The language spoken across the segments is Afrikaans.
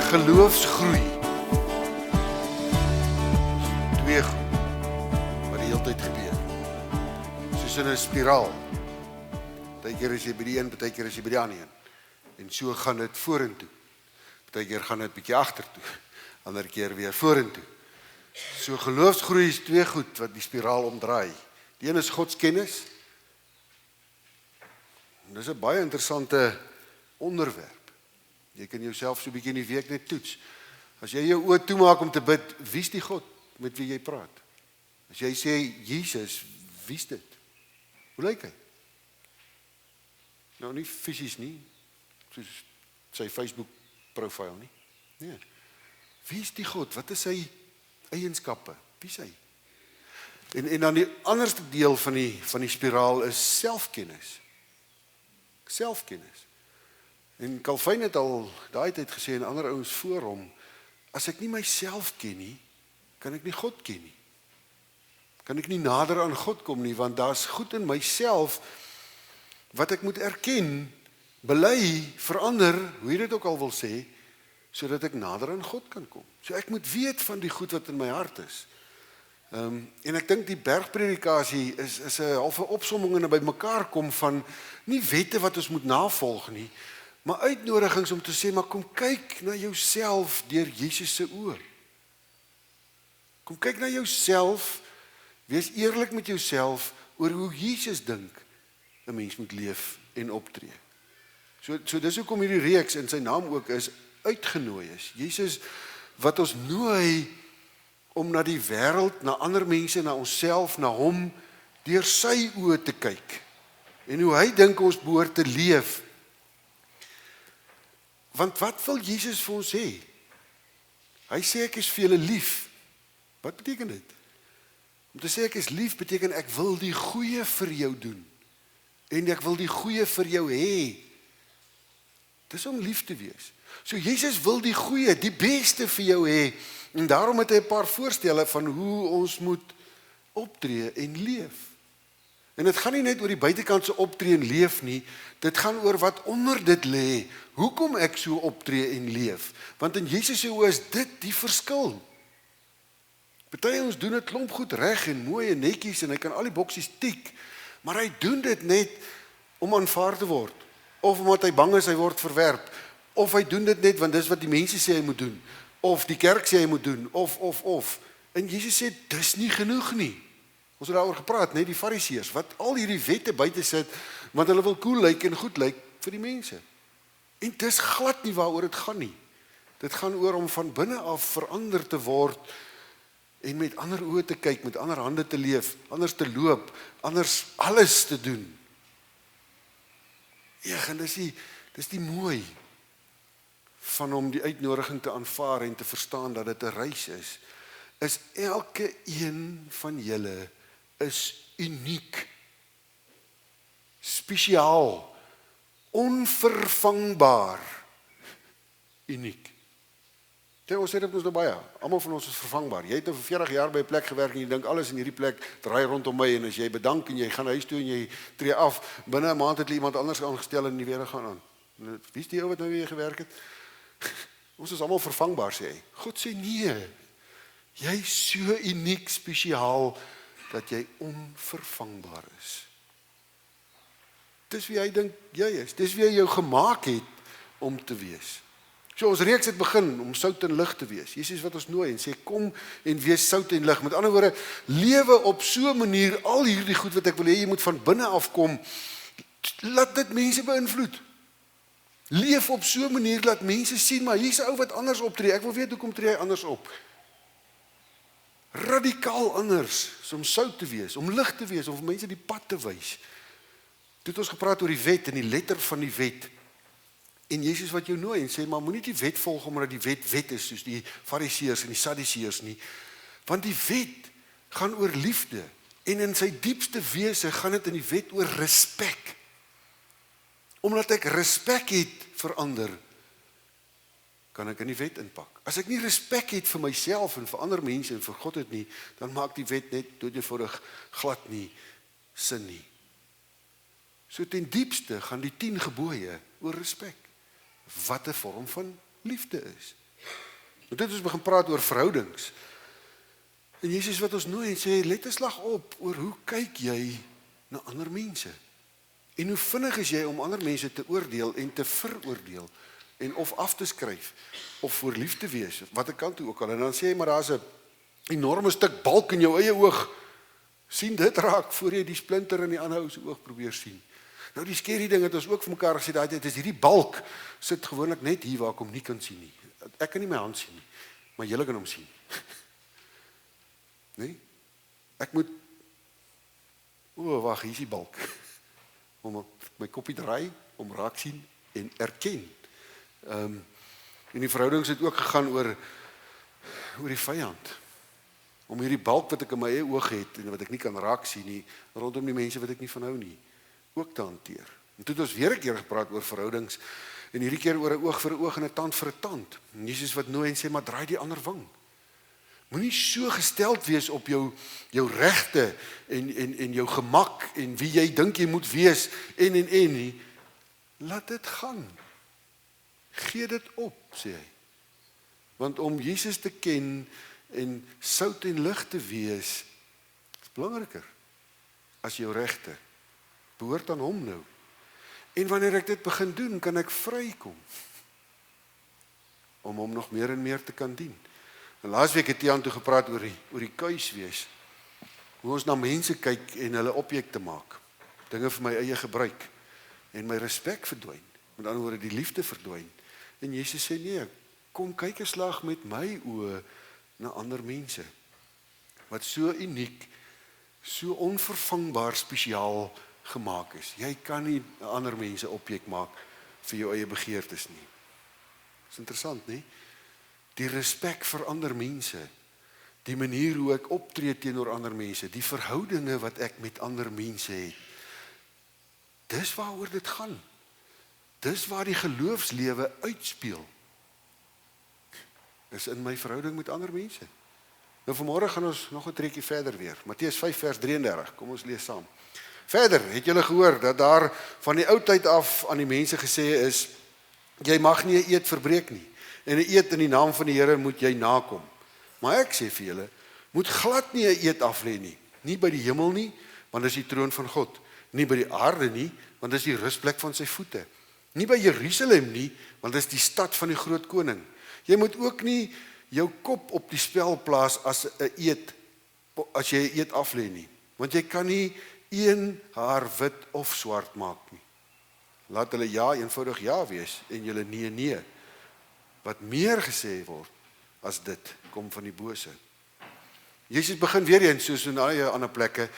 Geloofsgroei. Twee goed wat die hele tyd gebeur. Soos in 'n spiraal. Partykeer is jy by die een, partykeer is jy by die ander een. En so gaan dit vorentoe. Partykeer gaan dit bietjie agtertoe. Ander keer weer vorentoe. So geloofsgroei is twee goed wat die spiraal omdraai. Die een is godskennis. En dis 'n baie interessante onderwerp. Jy kan jouself so 'n bietjie in die week net toets. As jy jou oë toemaak om te bid, wie's die God met wie jy praat? As jy sê Jesus, wie's dit? Hoe lyk hy? Nou nie fisies nie, soos sy Facebook profiel nie. Nee. Wie's die God? Wat is sy eienskappe? Wie's hy? En dan die anderste deel van die spiraal is selfkennis. Selfkennis. En Calvin het al daai tyd gesê en ander ouens voor hom, as ek nie myself ken nie, kan ek nie God ken nie. Kan ek nie nader aan God kom nie, want daar's goed in myself wat ek moet erken, bely, verander, hoe jy dit ook al wil sê, sodat ek nader aan God kan kom. So ek moet weet van die goed wat in my hart is. En ek dink die bergpredikasie is 'n halfe opsomming en 'n bymekaar kom van nie wette wat ons moet navolg nie, maar uitnodigings om te sê, maar kom kyk na jouself deur Jesus se oë. Kom kyk na jouself, wees eerlik met jouself oor hoe Jesus dink 'n mens moet leef en optree. So dis hoekom hierdie reeks in sy naam ook is uitgenooi is. Jesus wat ons nooi om na die wêreld, na ander mense, na onsself, na hom deur sy oë te kyk. En hoe hy dink ons behoort te leef. Want wat wil Jesus vir ons sê? Hy sê ek is vir julle lief. Wat beteken dit? Om te sê ek is lief beteken ek wil die goeie vir jou doen. En ek wil die goeie vir jou hê. Dis om lief te wees. So Jesus wil die goeie, die beste vir jou hê. En daarom het hy 'n paar voorstelle van hoe ons moet optree en leef. En dit gaan nie net oor die buitekantse optree en leef nie, dit gaan oor wat onder dit lê. Hoekom ek so optree en leef? Want in Jesus se oë is dit die verskil. Party ons doen dit klomp goed reg en mooi en netjies en hy kan al die boksies tik, maar hy doen dit net om aanvaar te word, of omdat hy bang is hy word verwerp, of hy doen dit net want dis wat die mense sê hy moet doen, of die kerk sê hy moet doen, of. En Jesus sê, dis nie genoeg nie. Ons het daaroor gepraat, net die fariseërs, wat al hierdie wette buite sit, want hulle wil cool lyk en goed lyk vir die mense. En dis glad nie waaroor dit gaan nie. Dit gaan oor om van binne af verander te word, en met ander oë te kyk, met ander hande te leef, anders te loop, anders alles te doen. Ja, en dis die mooi van om die uitnodiging te aanvaar en te verstaan dat dit 'n reis is elke een van julle is uniek, spesiaal, onvervangbaar, uniek. Ons sê dit ons nou baie, almal van ons is vervangbaar. Jy het nou vir 40 jaar by 'n plek gewerk en jy dink alles in hierdie plek draai rondom my en as jy bedank en jy gaan huis toe en jy tree af, binne 'n maand het iemand anders aangestel en die weer gaan aan. Wie is die ou wat nou weer gewerk het? Ons is almal vervangbaar, sê hy. God sê nee. Jy is so uniek, spesiaal dat jy onvervangbaar is. Dis wie hy dink jy is. Dis wie hy jou gemaak het om te wees. So ons reeks het begin om sout en lig te wees. Jesus wat ons nooi en sê kom en wees sout en lig. Met ander woorde, lewe op so 'n manier al hierdie goed wat ek wil hê jy moet van binne af kom. Laat dit mense beïnvloed. Leef op so 'n manier dat mense sien maar hier's 'n ou wat anders optree. Ek wil weet hoekom tree hy anders op. Radikaal anders, om sout te wees, om lig te wees, om vir mense die pad te wys. Toe het ons gepraat oor die wet en die letter van die wet. En Jesus wat jou nooi en sê, maar moenie die wet volg omdat die wet is, soos die fariseërs en die sadduseërs nie. Want die wet gaan oor liefde. En in sy diepste wese gaan dit in die wet oor respek. Omdat ek respek het vir ander, kan ek in die wet inpak. As ek nie respek het vir myself en vir ander mense en vir God het nie, dan maak die wet net doodeenvoudig glad nie sin nie. So ten diepste gaan die 10 gebooie oor respek. Wat 'n vorm van liefde is. En dit ons begin praat oor verhoudings. En Jesus wat ons nooi en sê, let 'n slag op oor hoe kyk jy na ander mense. En hoe vinnig is jy om ander mense te oordeel en te veroordeel en of af te skryf of voor lief te wees, watter kant toe ook al. En dan sê jy, maar daar's 'n enorme stuk balk in jou eie oog. Sien dit raak voor jy die splinter in die ander ou se oog probeer sien. Nou die skerry ding het ons ook vir mekaar gesê, daai tyd is hierdie balk sit gewoonlik net hier waar ek hom nie kan sien nie. Ek kan nie my hand sien nie, maar julle kan hom sien. Nee? Ek moet wag, hier is die balk. Om my koppie draai, om raak sien en erken. En die verhoudings het ook gegaan oor die vyand. Om hierdie balk wat ek in my eie oog het en wat ek nie kan raak sien nie, rondom die mense wat ek nie van hou nie, ook te hanteer. En toe het ons weer 'n keer gepraat oor verhoudings en hierdie keer oor 'n oog vir 'n oog en 'n tand vir 'n tand. En Jesus wat nooi en sê, maar draai die ander wang. Moenie so gesteld wees op jou regte en jou gemak en wie jy dink jy moet wees en nie. Laat dit gaan. Gee dit op, sê hy. Want om Jesus te ken en sout en lig te wees, is belangriker as jou regte. Behoort aan hom nou. En wanneer ek dit begin doen, kan ek vrykom om hom nog meer en meer te kan dien. En laasweek het Tiaan toe gepraat oor die kuiswees. Hoe ons na mense kyk en hulle objekte maak. Dinge vir my eie gebruik. En my respek verdwyn. Met ander woorde, die liefde verdwyn. En Jesus sê, nee, kom kyk 'n slag met my oë na ander mense. Wat so uniek, so onvervangbaar spesiaal gemaak is. Jy kan nie 'n ander mense objek maak vir jou eie begeertes nie. Dis interessant, nie? Die respek vir ander mense, die manier hoe ek optree teenoor ander mense, die verhoudinge wat ek met ander mense het. Dis waaroor dit gaan. Dis waar die geloofslewe uitspeel. Dis in my verhouding met ander mense. Nou vanmôre gaan ons nog 'n trikkie verder weer. Matteus 5 vers 33. Kom ons lees saam. Verder, het julle gehoor dat daar van die ou tyd af aan die mense gesê is, jy mag nie 'n eed verbreek nie. En 'n eed in die naam van die Here moet jy nakom. Maar ek sê vir julle, moet glad nie 'n eed aflê nie. Nie by die hemel nie, want dis die troon van God. Nie by die aarde nie, want dis die rusplek van sy voete. Nie by Jerusalem nie, want dis die stad van die groot koning. Jy moet ook nie jou kop op die spel plaas as jy 'n eed aflê nie. Want jy kan nie een haar wit of swart maak nie. Laat hulle ja eenvoudig ja wees en julle nee nee. Wat meer gesê word as dit kom van die bose. Jesus begin weer eens soos in ander plekke,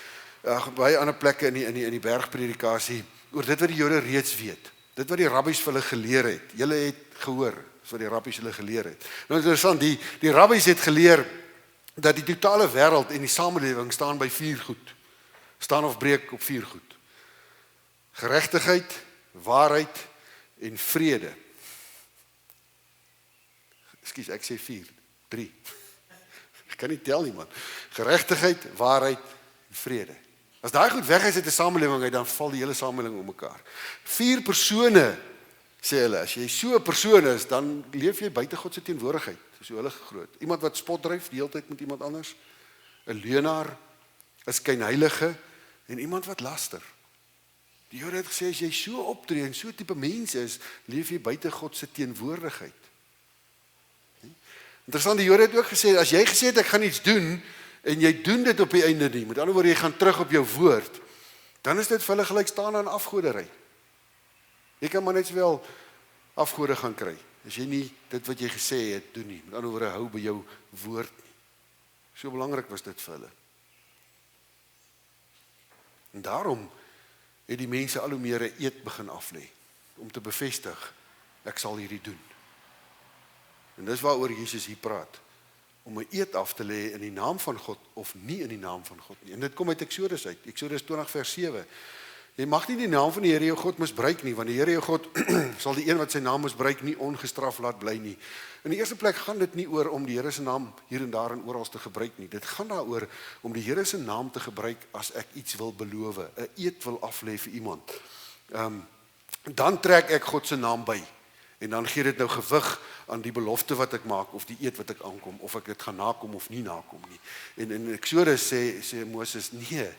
baie ander plekke in die bergpredikasie oor dit wat die Jode reeds weet. Dit wat die rabbies vir hulle geleer het. Julle het gehoor wat die rabbies hulle geleer het. Nou interessant, die rabbies het geleer dat die totale wêreld en die samelewing staan by 4 goed. Staan of breek op 4 goed. Geregtigheid, waarheid en vrede. Ekskuus, ek sê 4, 3. Ek kan nie tel nie man. Geregtigheid, waarheid en vrede. As daai goed weg is uit 'n samelewing uit, dan val die hele samelewing om mekaar. 4 persone, sê hulle, as jy so 'n persoon is, dan leef jy buite God se teenwoordigheid. Dis so hulle groot. Iemand wat spot dryf die hele tyd met iemand anders, 'n leuenaar, 'n skynheilige en iemand wat laster. Die Here het gesê as jy so optree en so tipe mens is, leef jy buite God se teenwoordigheid. Interessant, die Here het ook gesê as jy gesê het ek gaan iets doen en jy doen dit op die einde nie, met ander woorde jy gaan terug op jou woord, dan is dit vir hulle gelyk staan aan afgoderry. Jy kan maar net sowel afgode gaan kry as jy nie dit wat jy gesê het doen nie. Met ander woorde hou by jou woord nie. So belangrik was dit vir hulle. En daarom het die mense al hoe meer 'n eed begin aflê om te bevestig ek sal hierdie doen. En dis waaroor Jesus hier praat, om 'n eed af te lê in die naam van God of nie in die naam van God nie. En dit kom uit Eksodus uit, Eksodus 20 vers 7. Jy mag nie die naam van die Here jou God misbruik nie, want die Here jou God sal die een wat sy naam misbruik nie ongestraf laat bly nie. In die eerste plek gaan dit nie oor om die Here se naam hier en daar en oral te gebruik nie. Dit gaan daaroor om die Here se naam te gebruik as ek iets wil beloof, 'n eed wil aflê vir iemand. Dan trek ek God se naam by. En dan gee dit nou gewig aan die belofte wat ek maak, of die eed wat ek aankom, of ek dit gaan nakom of nie nakom nie. En in Exodus sê Moses, nee,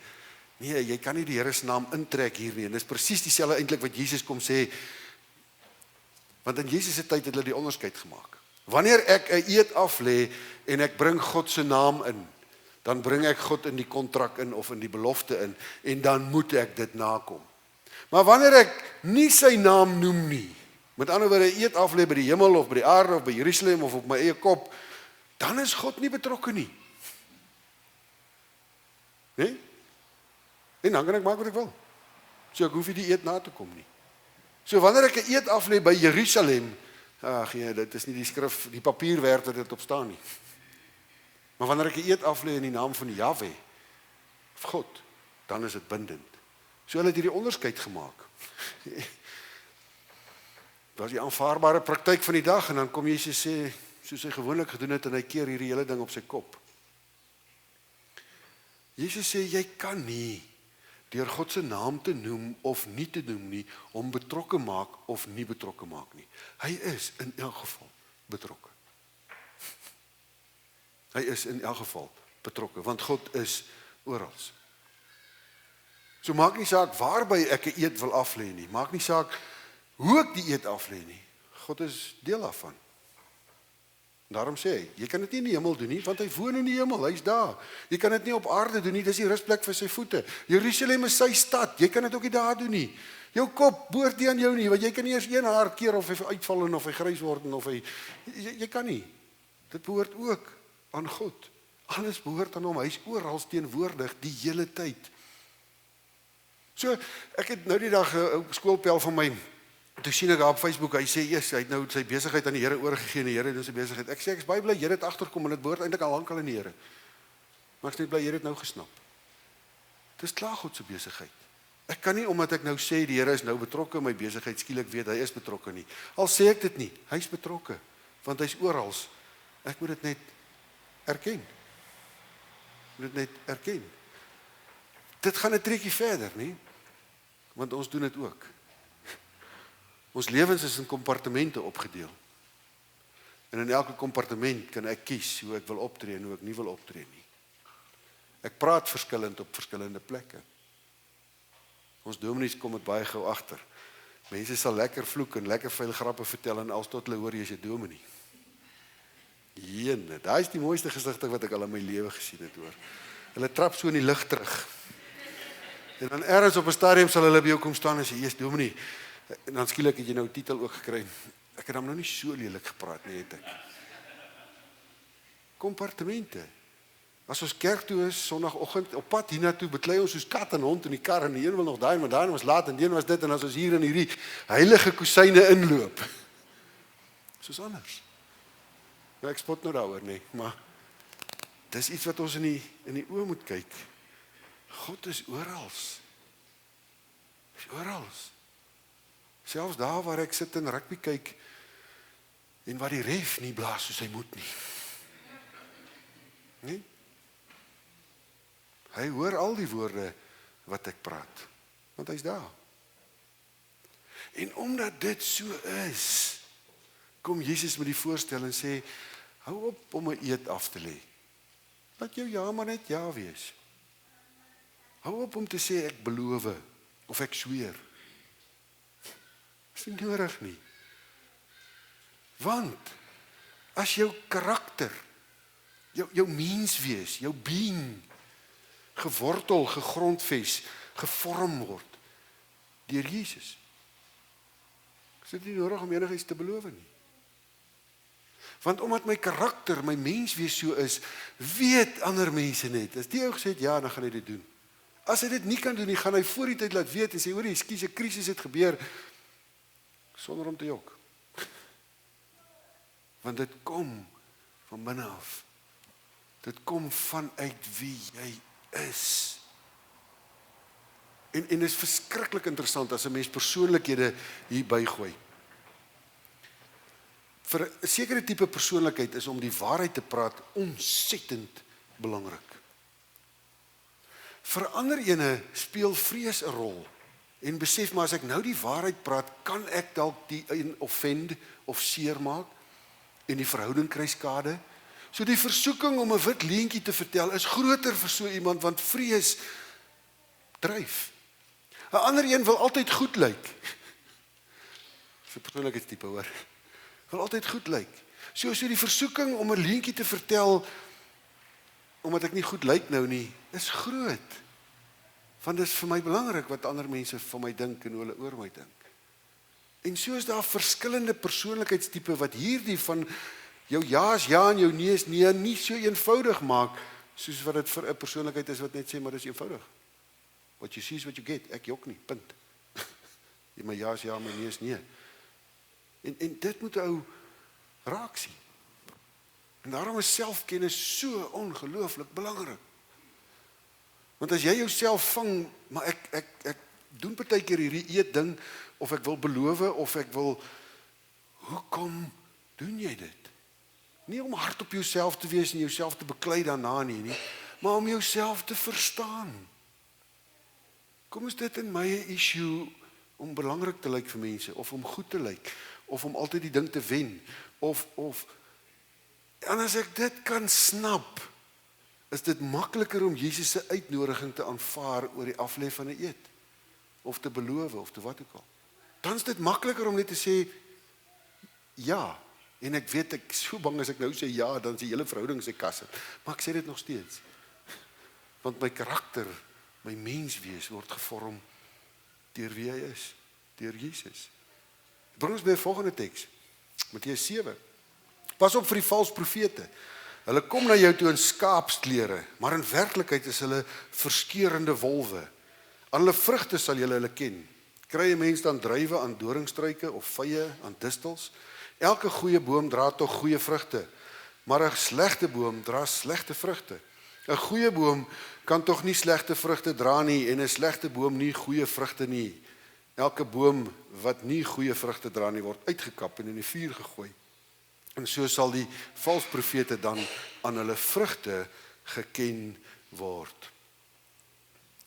jy kan nie die Here se naam intrek hier nie. En dis presies dieselfde eintlik wat Jesus kom sê, want in Jesus se tyd het hulle die onderskeid gemaak. Wanneer ek 'n eed aflê en ek bring God se naam in, dan bring ek God in die kontrak in of in die belofte in, en dan moet ek dit nakom. Maar wanneer ek nie sy naam noem nie, met ander woorde eed aflê by die hemel of by die aarde of by Jerusalem of op my eie kop, dan is God nie betrokke nie. Nee? En dan kan ek maak wat ek wil. So ek hoef nie die eed na te kom nie. So wanneer ek 'n eed aflê by Jerusalem, ag nee, dit is nie die skrif, die papier werd dat dit op staan nie. Maar wanneer ek 'n eed aflê in die naam van Jahwe, of God, dan is dit bindend. So hulle het hierdie onderskeid gemaak. Dat is die aanvaarbare praktyk van die dag, en dan kom Jesus sê, soos hy gewoonlik gedoen het, en hy keer hierdie hele ding op sy kop. Jesus sê, jy kan nie deur God se naam te noem of nie te noem nie, om betrokke maak of nie betrokke maak nie. Hy is in elk geval betrokke. Hy is in elk geval betrokke, want God is oral. So maak nie saak waarby ek 'n eed wil aflê nie, maak nie saak hoe ek die eed aflê nie. God is deel daarvan. Daarom sê hy, jy kan dit nie in die hemel doen nie, want hy woon in die hemel, hy's daar. Jy kan dit nie op aarde doen nie, dis die rusplek vir sy voete. Jerusalem is sy stad, jy kan dit ook nie daar doen nie. Jou kop behoort nie aan jou nie, want jy kan nie eers een haar keer of hy uitval en of hy grys word en of hy jy kan nie. Dit behoort ook aan God. Alles behoort aan hom, hy's oral teenwoordig die hele tyd. So, ek het nou die dag 'n skoolpel van my, toe sien ek daar op Facebook, hy sê, hy het nou sy besigheid aan die Here oorgegee, en die Here doen sy besigheid. Ek sê, ek is baie bly, Here het agterkom, en dit behoort eintlik al lank al aan die Here. Maar ek is net bly, Here het nou gesnap. Dit is klaar God se besigheid. Ek kan nie, omdat ek nou sê, die Here is nou betrokke in my besigheid, skielik weet, hy is betrokke nie. Al sê ek dit nie, hy is betrokke, want hy is oral. Ek moet dit net erken. Dit gaan 'n triekie verder, nie? Want ons doen dit ook. Ons lewens is in kompartemente opgedeel. En in elke kompartement kan ek kies hoe ek wil optree en hoe ek nie wil optree nie. Ek praat verskillend op verskillende plekke. Ons dominees kom dit baie gou agter. Mense sal lekker vloek en lekker vuil grappe vertel en als tot hulle hoor jy is 'n dominee. Jene, daai is die mooiste gesigte wat ek al in my lewe gesien het, hoor. Hulle trap so in die lug terug. En dan ergens op 'n stadium sal hulle by jou kom staan en sê, "Jy's dominee." En dan skielik het jy nou 'n titel ook gekry. Ek het hom nou nie so lelik gepraat nie, het ek. Kompartemente. As ons kerk toe is, Sondagoggend, op pad hiernatoe, beklei ons soos kat en hond in die kar, en die een wil nog daai, maar daai was laat, en die een was dit, en as ons hier in hierdie heilige kusyne inloop, soos anders. Nou, ek spot nou daaroor, nee, maar dis iets wat ons in die oë moet kyk. God is oral. Hy's oral. Selfs daar waar ek sit en rugby kyk, en waar die ref nie blaas soos hy moet nie. Nee? Hy hoor al die woorde wat ek praat, want hy's daar. En omdat dit so is, kom Jesus met die voorstel en sê, hou op om 'n eed af te lê. Laat jou ja maar net ja wees. Hou op om te sê ek beloof of ek sweer. Dis nie nodig nie. Want as jou karakter, jou menswees, jou being gewortel, gegrondves, gevorm word deur Jesus, is dit nie nodig om enigiets te beloof nie. Want omdat my karakter, my menswees so is, weet ander mense net. As die ou gesê het, ja, dan gaan hy dit doen. As hy dit nie kan doen nie, gaan hy voor die tyd laat weet en sê, hoor, ekskuus, 'n krisis het gebeur, sonder om te jok. Want dit kom van binne af. Dit kom vanuit wie jy is. En dit is verskriklik interessant as 'n mens persoonlikhede hier bygooi. Vir 'n sekere tipe persoonlikheid is om die waarheid te praat ontsettend belangrik. Vir ander ene speel vrees 'n rol. En besef maar, as ek nou die waarheid praat, kan ek dalk die een offend of seermaak en die verhouding kry skade. So die versoeking om 'n wit leentjie te vertel is groter vir so iemand, want vrees dryf. 'n Ander een wil altyd goed lyk. Dis 'n persoonlikheidstipe, hoor. Wil altyd goed lyk. So die versoeking om 'n leentjie te vertel, omdat ek nie goed lyk nou nie, is groot. Want dit is vir my belangrik wat ander mense van my dink en hoe hulle oor my dink. En so is daar verskillende persoonlikheidstipe wat hierdie van jou ja is ja en jou nee is nee nie so eenvoudig maak, soos wat dit vir 'n persoonlikheid is wat net sê, maar dis eenvoudig. What you see is what you get, ek jok nie, punt. My ja is ja, my nee is nee. En dit moet ou raak sien. En daarom is selfkennis so ongelooflik belangrik. Want as jy jouself vang, maar ek doen partykeer hierdie eet ding, of ek wil beloof, of ek wil, hoekom doen jy dit? Nie om hard op jouself te wees en jouself te beklei daarna nie, maar om jouself te verstaan. Kom is dit in my 'n issue om belangrik te lyk vir mense, of om goed te lyk, of om altyd die ding te wen, en as ek dit kan snap, is dit makliker om Jesus se uitnodiging te aanvaar oor die aflê van 'n eet, of te beloof, of te wat ook al. Dan is dit makliker om net te sê, ja, en ek weet, ek so bang as ek nou sê ja, dan is die hele verhouding sy kasse, maar ek sê dit nog steeds, want my karakter, my menswees word gevorm deur wie hy is, deur Jesus. Bring ons by die volgende teks, Matteus 7. Pas op vir die valse profete. Hulle kom na jou toe in skaapsklere, maar in werklikheid is hulle verskeurende wolwe. Aan hulle vrugte sal julle hulle ken. Kry 'n mens dan druiwe aan doringstruike of vye aan distels? Elke goeie boom dra tog goeie vrugte, maar 'n slegte boom dra slegte vrugte. 'n Goeie boom kan tog nie slegte vrugte dra nie, en 'n slegte boom nie goeie vrugte nie. Elke boom wat nie goeie vrugte dra nie, word uitgekap en in die vuur gegooi. En so sal die valse profete dan aan hulle vrugte geken word.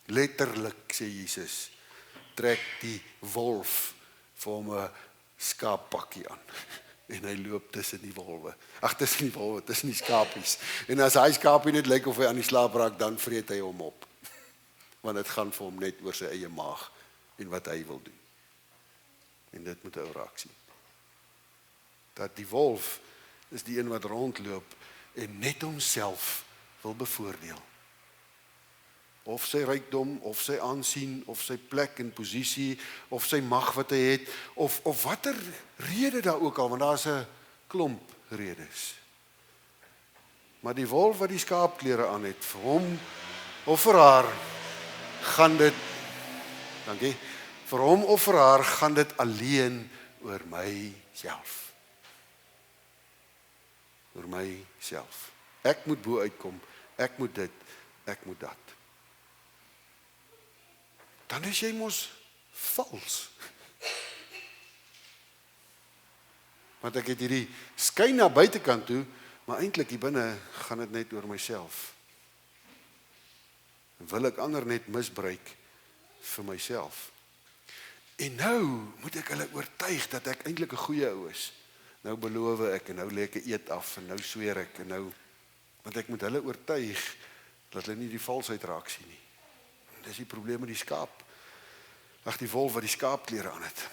Letterlik, sê Jesus, trek die wolf vir hom 'n skaappakkie aan. En hy loop tussen die wolwe. Tussen die wolwe, tussen die skaapies. En as hy skaapie net lyk of hy aan die slaap raak, dan vreet hy hom op. Want dit gaan vir hom net oor sy eie maag en wat hy wil doen. En dit moet ou raak sien. Dat die wolf is die een wat rondloop en net homself wil bevoordeel. Of sy rykdom, of sy aansien, of sy plek en posisie, of sy mag wat hy het, of watter rede daar ook al, want daar is 'n klomp redes. Maar die wolf wat die skaapklere aan het, vir hom of vir haar gaan dit, dankie, vir hom of vir haar gaan dit alleen oor myself. Oor myself. Ek moet bo uitkom, ek moet dit, ek moet dat. Dan is jy mos vals. Want ek het hierdie skyn na buitekant toe, maar eintlik hier binne gaan dit net oor myself. Wil ek ander net misbruik vir myself. En nou moet ek hulle oortuig dat ek eintlik 'n goeie ou is. Nou beloof ek, en nou lê ek 'n eed af, en nou sweer ek, en nou, want ek moet hulle oortuig dat hulle nie die valsheid raak sien nie. Dis die probleem met die skaap. Die wolf wat die skaapklere aan het.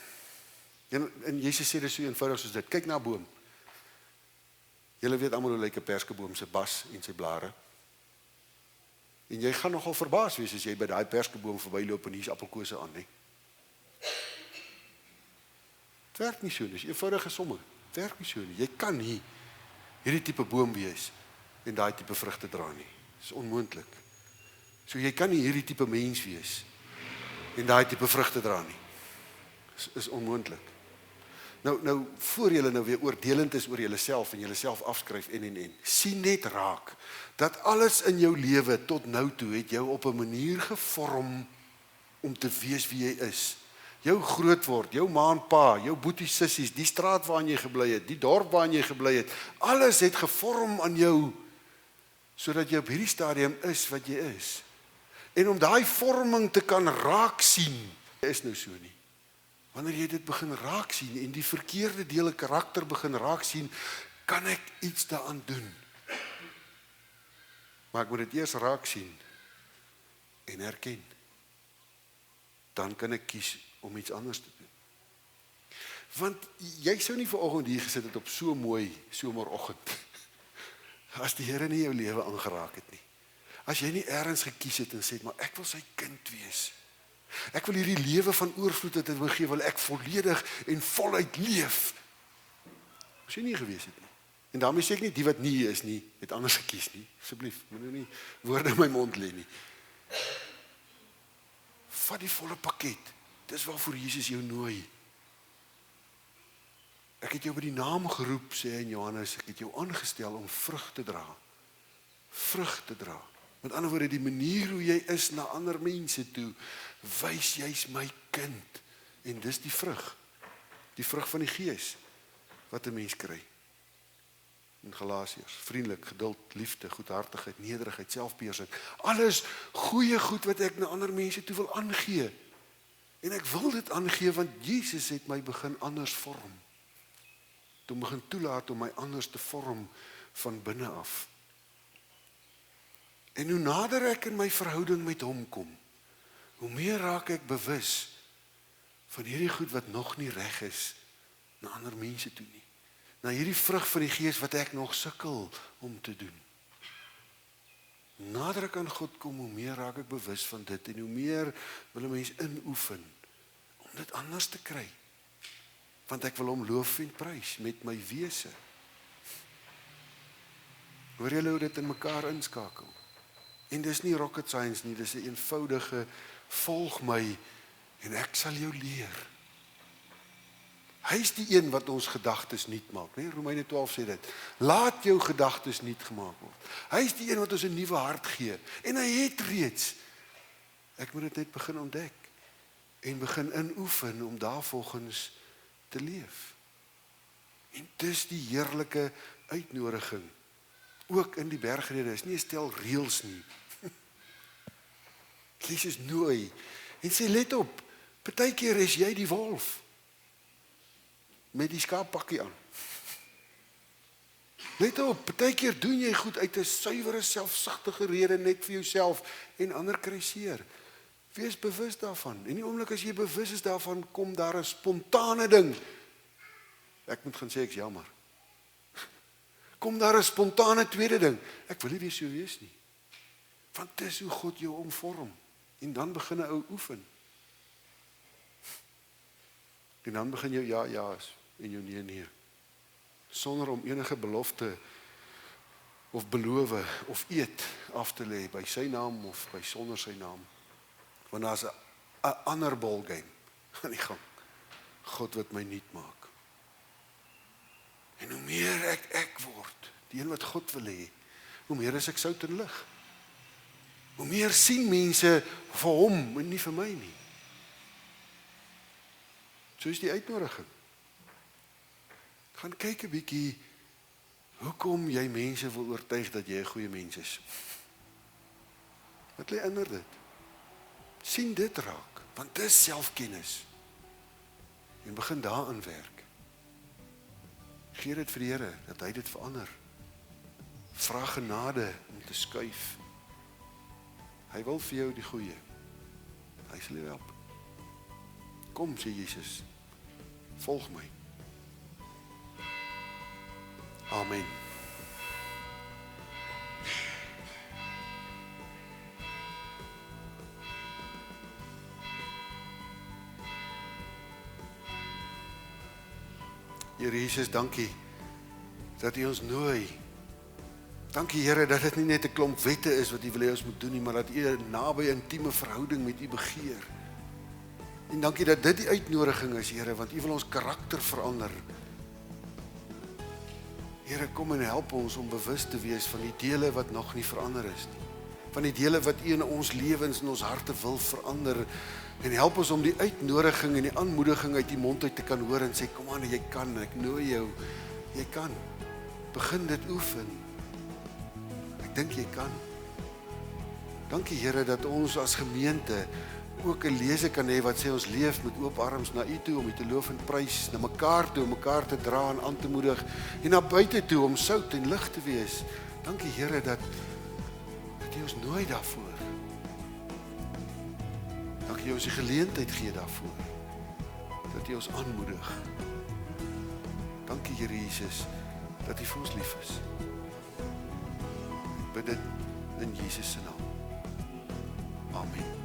En Jesus sê dit so eenvoudig soos dit. Kyk na 'n boom. Julle weet almal hoe lyk 'n perskeboom se bas en sy blare. En jy gaan nogal verbaas wees as jy by daai perskeboom verbyloop en hier's appelkose aan, nie. Dit werk nie so nie, dis eenvoudige somme. Dit werk nie so nie. Jy kan nie hierdie tipe boom wees en daai tipe vrugte dra nie. Dis onmoontlik. So jy kan nie hierdie tipe mens wees en daai tipe vrugte dra nie. Is onmoontlik. Nou voor julle nou weer oordelend is oor julleself en julleself afskryf en sien net raak dat alles in jou lewe tot nou toe het jou op 'n manier gevorm om te wees wie jy is. Jou groot word, jou ma en pa, jou boetie sissies, die straat waarin jy gebly het, die dorp waarin jy gebly het, alles het gevorm aan jou sodat jy op hierdie stadium is wat jy is. En om daai vorming te kan raak sien, is nou so nie. Wanneer jy dit begin raak sien en die verkeerde dele karakter begin raak sien, kan ek iets daaraan doen. Maar ek moet dit eers raak sien en herken. Dan kan ek kies om iets anders te doen. Want jy sou nie vanoggend hier gesit het op so mooi someroggend, as die Here nie jou lewe aangeraak het nie. As jy nie ergens gekies het en sê, maar ek wil sy kind wees. Ek wil hierdie lewe van oorvloed wat hy wil gee, wil ek volledig en voluit leef. As jy nie gewees het nie. En daarmee sê ek nie, die wat nie is nie, het anders gekies nie. Asseblief, moet nou nie woorde in my mond lê nie. Vat die volle pakket. Dis waarvoor Jesus jou nooi. Ek het jou by die naam geroep, sê hy in Johannes, ek het jou aangestel om vrug te dra. Vrug te dra. Met ander woorde, die manier hoe jy is na ander mense toe, wys jy's my kind. En dis die vrug. Die vrug van die Gees, wat 'n mens kry. In Galasiërs, vriendelik, geduld, liefde, goedhartigheid, nederigheid, selfbeheersing. Alles goeie goed wat ek na ander mense toe wil aangee. En ek wil dit aangee, want Jesus het my begin anders vorm. Toe begin toelaat om my anders te vorm van binne af. En hoe nader ek in my verhouding met hom kom, hoe meer raak ek bewus van hierdie goed wat nog nie reg is na ander mense toe nie. Na hierdie vrug van die Gees wat ek nog sukkel om te doen. Hoe nader ek aan God kom, hoe meer raak ek bewus van dit en hoe meer wil 'n mens inoefen om dit anders te kry. Want ek wil hom loof en prys met my wese. Hoor julle hoe dit in mekaar inskakel? En dis nie rocket science nie, dis 'n eenvoudige volg my en ek sal jou leer. Hy is die een wat ons gedagtes nuut maak, né? Romeine 12 sê dit. Laat jou gedagtes nuut gemaak word. Hy is die een wat ons 'n nuwe hart gee en hy het reeds. Ek moet dit net begin ontdek en begin inoefen om daarvolgens te leef. En dis die heerlike uitnodiging. Ook in die bergrede is nie 'n stel reëls nie. Jesus nooi en sê let op, partykeer is jy die wolf met die skaappakkie aan. Let op, partykeer doen jy goed uit 'n suiwere selfsugtige rede net vir jouself en ander kry seer. Wees bewus daarvan. En die oomblik as jy bewus is daarvan, kom daar 'n spontane ding. Ek moet gaan sê ek's jammer. Kom daar 'n spontane tweede ding. Ek wil nie weer so wees nie. Want dis hoe God jou omvorm. En dan begin 'n ou oefen. En dan begin jou ja's en jou nee. Sonder om enige belofte of belowe of eed af te lê by sy naam of by sonder sy naam. Want daar's 'n ander ballgame aan die gang. God wat my nuut maak. En hoe meer ek word, die een wat God wil hê, hoe meer is ek sout en lig. Hoe meer sien mense vir hom en nie vir my nie. So is die uitnodiging. Gaan kyk 'n bietjie hoekom jy mense wil oortuig dat jy 'n goeie mens is. Wat lê onder dit? Sien dit raak, want dit is selfkennis. En begin daarin werk. Gee dit vir die Here, dat hy dit verander. Vra genade om te skuif. Hy wil vir jou die goeie. Hy sal jou help. Kom, sê Jesus, volg my. Amen. Here Jesus, dankie dat U ons nooi. Dankie Here dat dit nie net 'n klomp wette is wat U wil hê ons moet doen nie, maar dat U 'n naby intieme verhouding met U begeer. En dankie dat dit die uitnodiging is, Here, want U wil ons karakter verander. Here, kom en help ons om bewus te wees van die dele wat nog nie verander is nie. Van die dele wat U in ons lewens en ons harte wil verander. En help ons om die uitnodiging en die aanmoediging uit die mond uit te kan hoor en sê, kom aan, jy kan, ek nooi jou, jy kan. Begin dit oefen. Ek dink jy kan. Dankie Here dat ons as gemeente ook 'n lese kan hê wat sê ons leef met oop arms na U toe om U te loof en prys, na mekaar toe om mekaar te dra en aan te moedig en na buite toe om sout en lig te wees. Dankie Here dat U ons nooi daarvoor. Dankie U ons die geleentheid gee daarvoor. Dat U ons aanmoedig. Dankie Here Jesus dat U vir ons lief is. Ek bid dit in Jesus se naam. Amen.